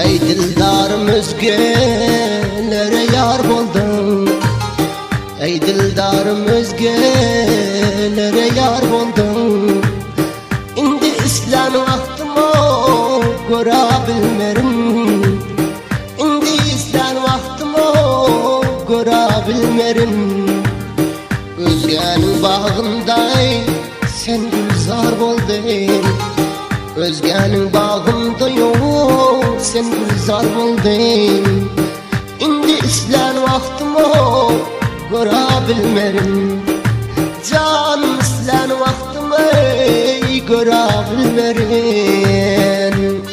Ey dildarım özgelere yar boldum. Ey dildarım özgelere yar boldum. İndi islan vaxtımı göra bilmerim. İndi islan vaxtımı göra bilmerim. Özgenin bağınday sen gülzar boldun. Özgenin bağında yok sen gülzar boldun. İndi islan vaxtımı göra bilmerim. Canım islan vaxtımı göra bilmerim.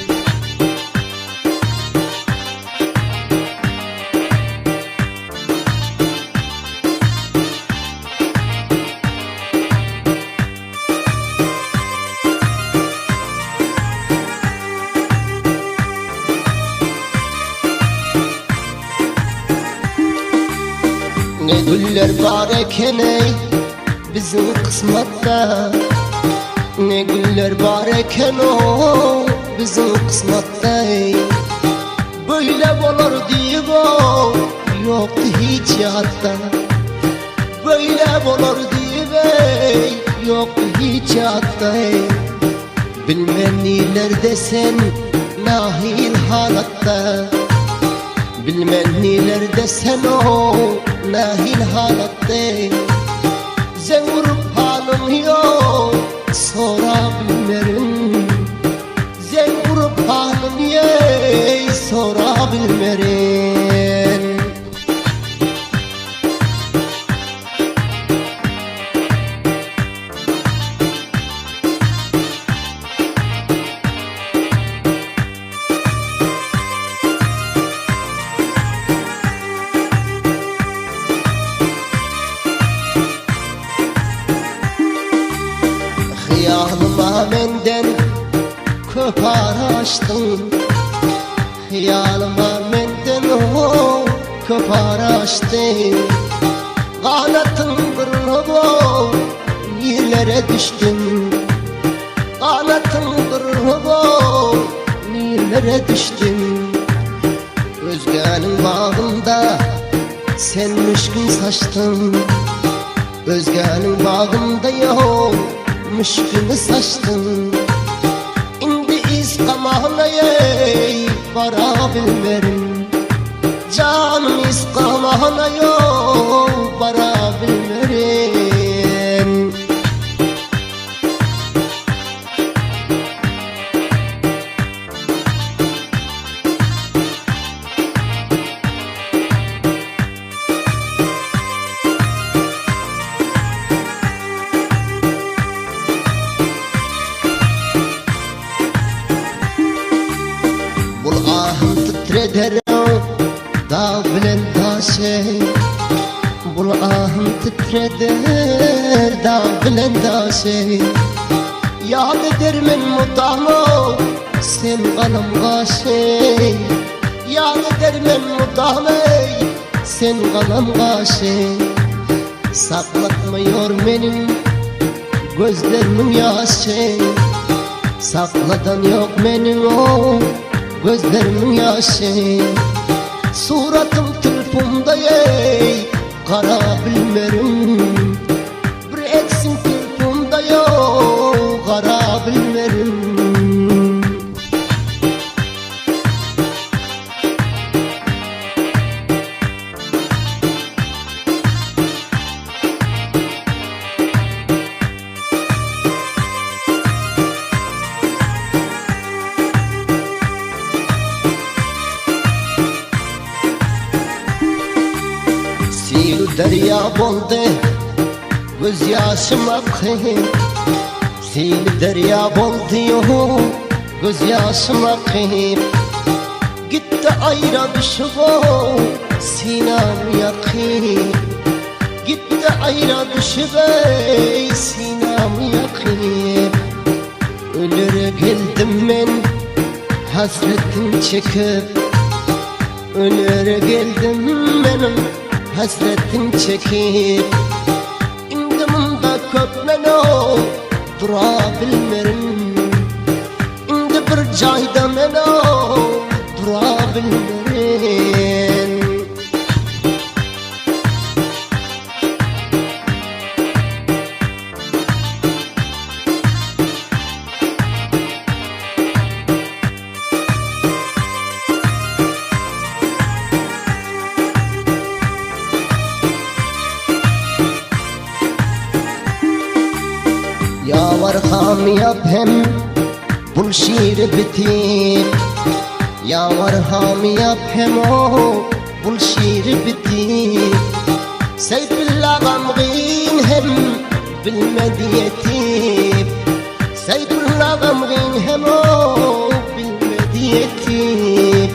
Ne güller var eken ey bizim kısmette. Ne güller var eken o bizim kısmette. Böyle olur diye o yoktu hiç hayatta. Böyle olur diye yoktu hiç hayatta. Bilmem nelerde sen nahil halatta. Bilmem nelerde sen o nahil halatta. Sen vurup halim yok sonra bilmerim. Sen vurup halim yok sonra bilmerim. Hayalıma menden köp araştın. Hayalıma menden o köp araştın. Kanatın kırılıp yerlere düştün. Kanatın kırılıp yerlere düştün. Özgenin bağında sen müşkün saçtın. Özgenin bağında yok müşkünü saçtın. İndi iz kamağına para bilmerim. Canım iz kamağına yok para bilmerim. Titrederim dağ bilen taşı. Bul ahım titreder dağ bilen taşı. Yad edermen mutahmı sen kanım kaşı. Yad edermen mutahmı sen kanım kaşı. Saklatmıyor benim gözlerimin yaşı. Sakladan yok benim o gözlerimin yaşı. Suratım tülpümde kara bilmerim. Bir eksim tülpümde yok kara bilmerim. Sil derya boldu göz yaşım akıyor. Sil derya boldu göz yaşım akıyor. Gitti ayra düşüp sinam yakıyor. Gitti ayra düşüp sinam yakıyor. Ölüre geldim ben hasretim çekip. Ölüre geldim benim hasretim çekip. İndimde köpmeno dura bilmerim. İndi bir cayda meno dura bilmerin. Ya var ham yap hem bul şiir bitip, ya var ham yap hem o bul şiir bitip. Seyfullah gamgin hem bilmedi yetip, Seyfullah gamgin hem o bilmedi yetip.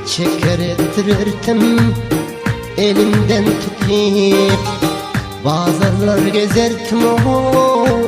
Çeker ettirirtim elimden tutip, bazarlar gezertim o